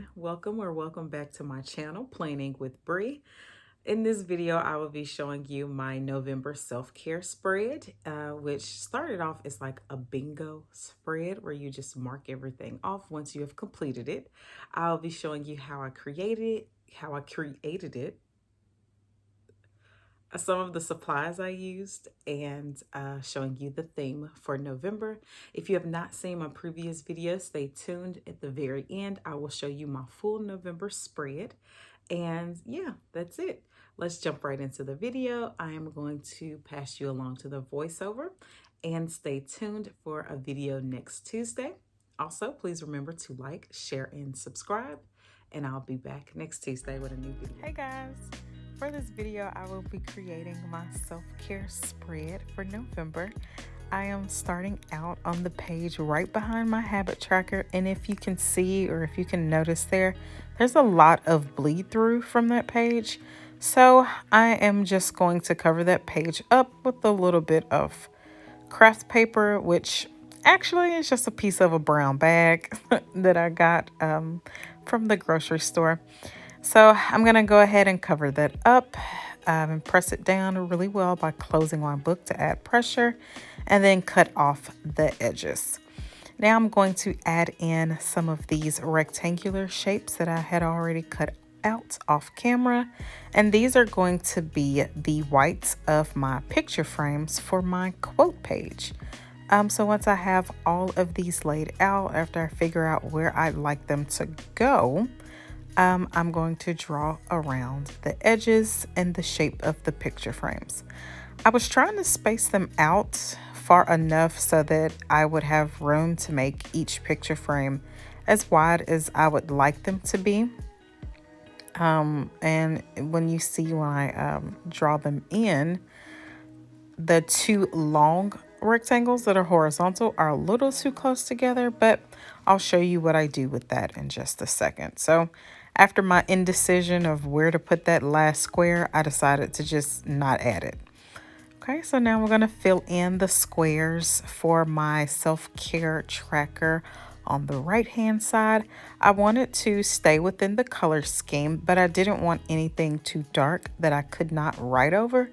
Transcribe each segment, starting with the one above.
everyone, welcome back to my channel, Planning with Bree. In this video, I will be showing you my November self-care spread, which started off as like a bingo spread where you just mark everything off once you have completed it. I'll be showing you how I created it, some of the supplies I used, and showing you the theme for November. If you have not seen my previous video, stay tuned. At the very end, I will show you my full November spread. And yeah, that's it. Let's jump right into the video. I am going to pass you along to the voiceover, and stay tuned for a video next Tuesday. Also, please remember to like, share, and subscribe. And I'll be back next Tuesday with a new video. Hey guys! For this video, I will be creating my self-care spread for November. I am starting out on the page right behind my habit tracker, and if you can see or if you can notice there's a lot of bleed through from that page. So I am just going to cover that page up with a little bit of craft paper, which actually is just a piece of a brown bag that I got from the grocery store. So I'm going to go ahead and cover that up and press it down really well by closing my book to add pressure, and then cut off the edges. Now I'm going to add in some of these rectangular shapes that I had already cut out off camera, and these are going to be the whites of my picture frames for my quote page. So once I have all of these laid out, after I figure out where I'd like them to go, I'm going to draw around the edges and the shape of the picture frames. I was trying to space them out far enough so that I would have room to make each picture frame as wide as I would like them to be. And when you see when I draw them in, the two long rectangles that are horizontal are a little too close together, but I'll show you what I do with that in just a second. So after my indecision of where to put that last square, I decided to just not add it. Okay, so now we're going to fill in the squares for my self-care tracker on the right-hand side. I wanted to stay within the color scheme, but I didn't want anything too dark that I could not write over.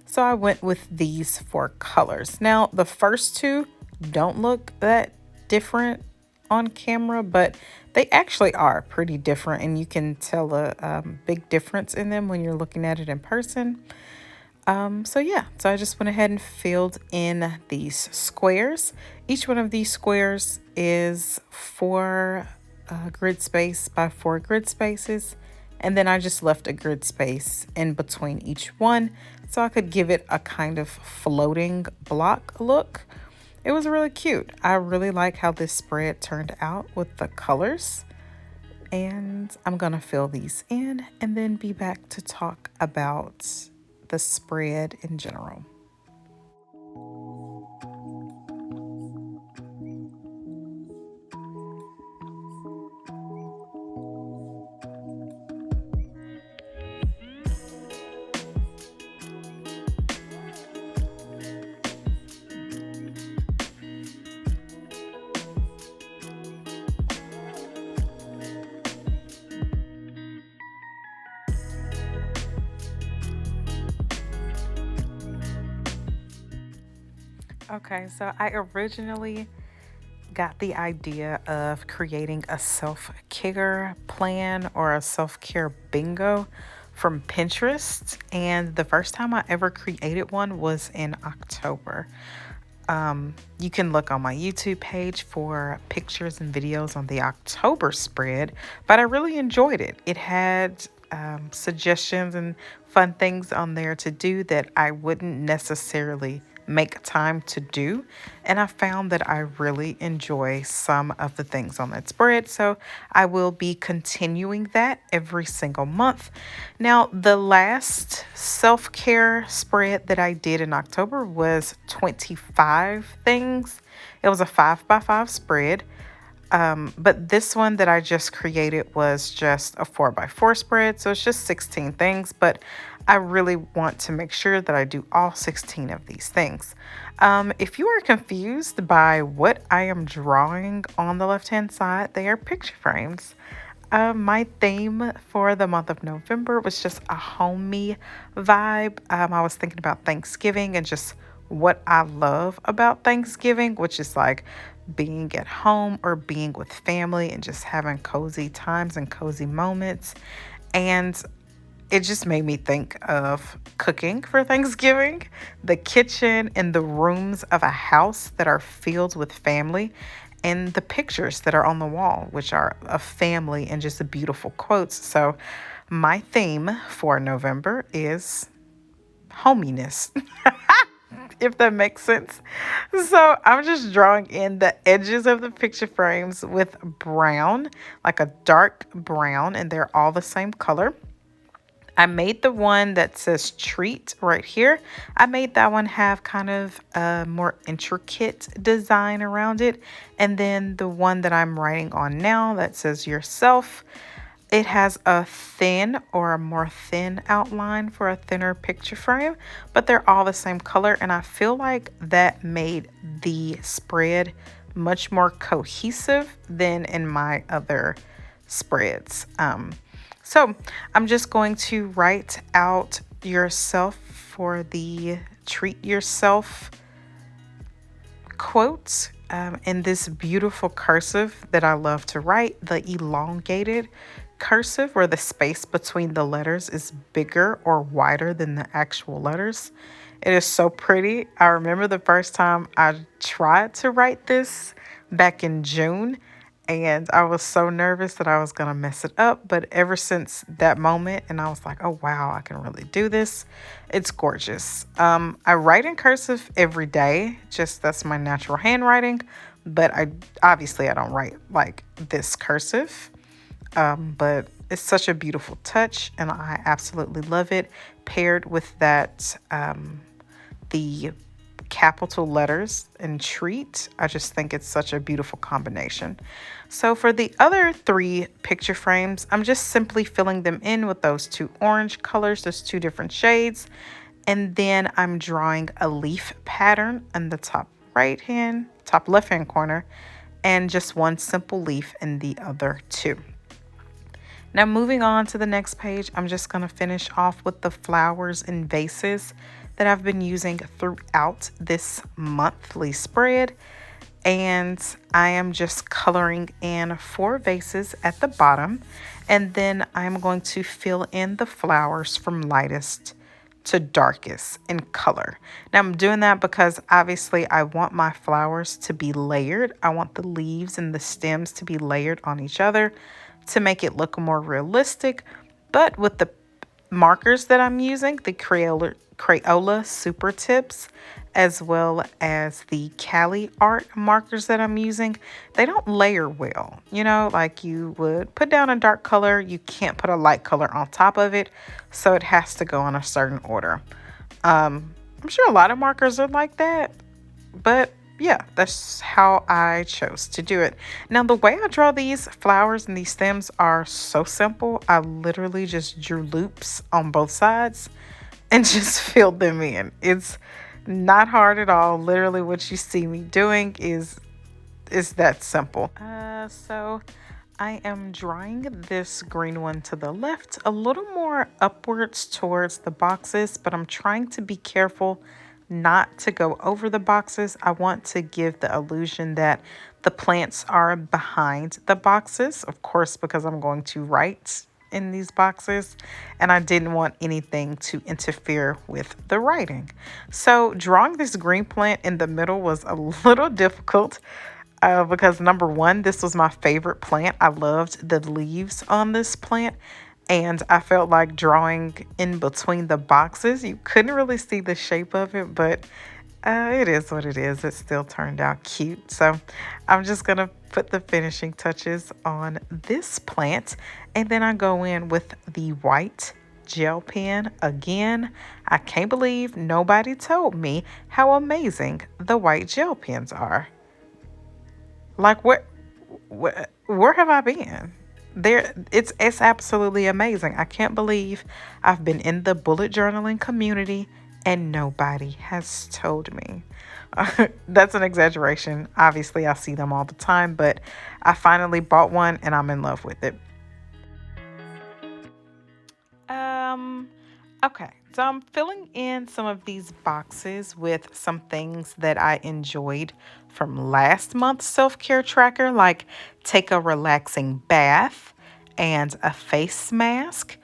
So I went with these four colors. Now, the first two don't look that different on camera, but they actually are pretty different, and you can tell a big difference in them when you're looking at it in person. So I just went ahead and filled in these squares. Each one of these squares is 4 grid space by 4 grid spaces, and then I just left a grid space in between each one so I could give it a kind of floating block look. It was really cute. I really like how this spread turned out with the colors. And I'm gonna fill these in and then be back to talk about the spread in general. Okay, so I originally got the idea of creating a self-care plan or a self-care bingo from Pinterest, and the first time I ever created one was in October. You can look on my YouTube page for pictures and videos on the October spread, but I really enjoyed it. It had suggestions and fun things on there to do that I wouldn't necessarily make time to do, and I found that I really enjoy some of the things on that spread, so I will be continuing that every single month. Now, the last self-care spread that I did in October was 25 things. It was a 5x5 spread. But this one that I just created was just a 4x4 spread, so it's just 16 things, but I really want to make sure that I do all 16 of these things. If you are confused by what I am drawing on the left hand side, they are picture frames. My theme for the month of November was just a homey vibe. I was thinking about Thanksgiving and just what I love about Thanksgiving, which is like being at home or being with family and just having cozy times and cozy moments. And it just made me think of cooking for Thanksgiving, the kitchen and the rooms of a house that are filled with family, and the pictures that are on the wall, which are of family and just the beautiful quotes. So, my theme for November is hominess, if that makes sense. So, I'm just drawing in the edges of the picture frames with brown, like a dark brown, and they're all the same color. I made the one that says treat right here. I made that one have kind of a more intricate design around it. And then the one that I'm writing on now that says yourself, it has a thin or a more thin outline for a thinner picture frame, but they're all the same color. And I feel like that made the spread much more cohesive than in my other spreads. So I'm just going to write out yourself for the treat yourself quotes in this beautiful cursive that I love to write, the elongated cursive where the space between the letters is bigger or wider than the actual letters. It is so pretty. I remember the first time I tried to write this back in June, and I was so nervous that I was going to mess it up. But ever since that moment, and I was like, oh, wow, I can really do this. It's gorgeous. I write in cursive every day. Just that's my natural handwriting. But I don't write like this cursive. But it's such a beautiful touch, and I absolutely love it. Paired with that, the capital letters and treat. I just think it's such a beautiful combination. So for the other 3 picture frames, I'm just simply filling them in with those 2 orange colors, those 2 different shades. And then I'm drawing a leaf pattern in the top left hand corner, and just one simple leaf in the other 2. Now moving on to the next page, I'm just going to finish off with the flowers and vases that I've been using throughout this monthly spread. And I am just coloring in 4 vases at the bottom. And then I'm going to fill in the flowers from lightest to darkest in color. Now I'm doing that because obviously I want my flowers to be layered. I want the leaves and the stems to be layered on each other to make it look more realistic. But with the markers that I'm using, the Crayola Super Tips, as well as the Cali Art markers that I'm using, they don't layer well. You know, like you would put down a dark color, you can't put a light color on top of it, so it has to go in a certain order. I'm sure a lot of markers are like that, but yeah, that's how I chose to do it. Now, the way I draw these flowers and these stems are so simple. I literally just drew loops on both sides and just filled them in. It's not hard at all. Literally what you see me doing is that simple. So I am drawing this green one to the left, a little more upwards towards the boxes, but I'm trying to be careful not to go over the boxes. I want to give the illusion that the plants are behind the boxes, of course, because I'm going to write in these boxes, and I didn't want anything to interfere with the writing. So drawing this green plant in the middle was a little difficult because number one, this was my favorite plant. I loved the leaves on this plant, and I felt like drawing in between the boxes. You couldn't really see the shape of it, but it is what it is. It still turned out cute. So I'm just going to put the finishing touches on this plant, and then I go in with the white gel pen again. I can't believe nobody told me how amazing the white gel pens are. Like where have I been? It's absolutely amazing. I can't believe I've been in the bullet journaling community and nobody has told me. That's an exaggeration. Obviously, I see them all the time, but I finally bought one and I'm in love with it. Okay, so I'm filling in some of these boxes with some things that I enjoyed from last month's self-care tracker, like take a relaxing bath and a face mask.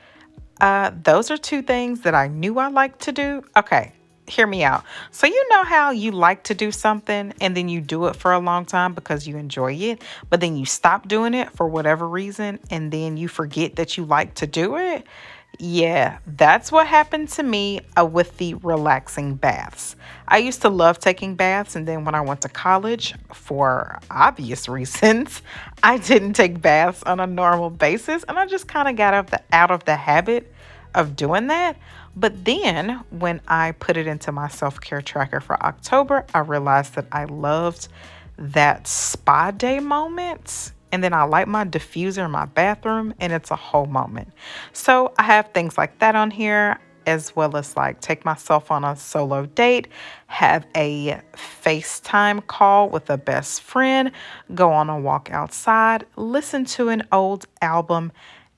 Those are two things that I knew I liked to do. Okay, hear me out. So you know how you like to do something and then you do it for a long time because you enjoy it, but then you stop doing it for whatever reason and then you forget that you like to do it? Yeah, that's what happened to me with the relaxing baths. I used to love taking baths, and then when I went to college, for obvious reasons, I didn't take baths on a normal basis, and I just kind of got out of the habit of doing that. But then when I put it into my self-care tracker for October, I realized that I loved that spa day moment. And then I light my diffuser in my bathroom and it's a whole moment. So I have things like that on here, as well as like take myself on a solo date, have a FaceTime call with a best friend, go on a walk outside, listen to an old album,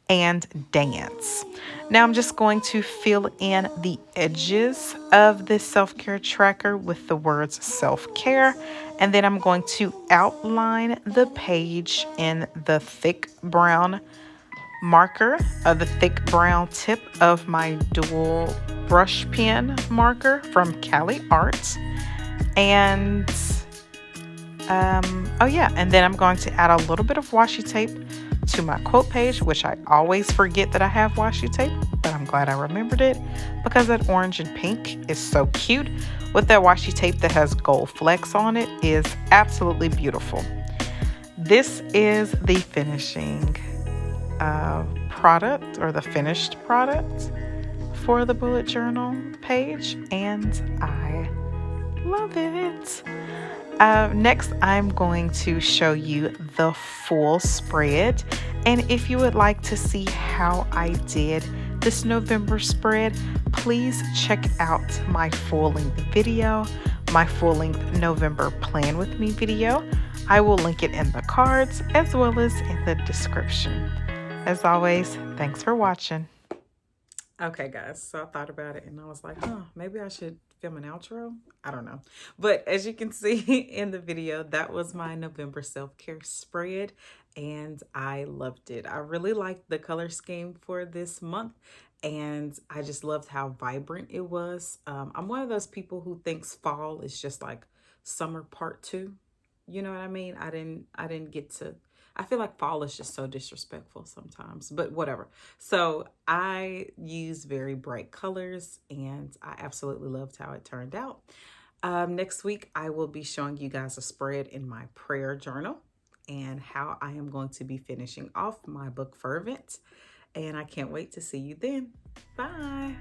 and dance. Now I'm just going to fill in the edges of this self-care tracker with the words self-care, and then I'm going to outline the page in the thick brown marker, the thick brown tip of my dual brush pen marker from Cali Arts. And oh yeah, and then I'm going to add a little bit of washi tape to my quote page, which I always forget that I have washi tape, but I'm glad I remembered it because that orange and pink is so cute with that washi tape that has gold flecks on it is absolutely beautiful. This is the finishing product, or the finished product for the bullet journal page, and I love it. Next, I'm going to show you the full spread. And if you would like to see how I did this November spread, please check out my full-length video, my full-length November Plan With Me video. I will link it in the cards as well as in the description. As always, thanks for watching. Okay, guys, so I thought about it and I was like, maybe I should film an outro. I don't know. But as you can see in the video, that was my November self-care spread and I loved it. I really liked the color scheme for this month and I just loved how vibrant it was. I'm one of those people who thinks fall is just like summer part 2. You know what I mean? I didn't get to. I feel like fall is just so disrespectful sometimes, but whatever. So I use very bright colors and I absolutely loved how it turned out. Next week, I will be showing you guys a spread in my prayer journal and how I am going to be finishing off my book Fervent. And I can't wait to see you then. Bye.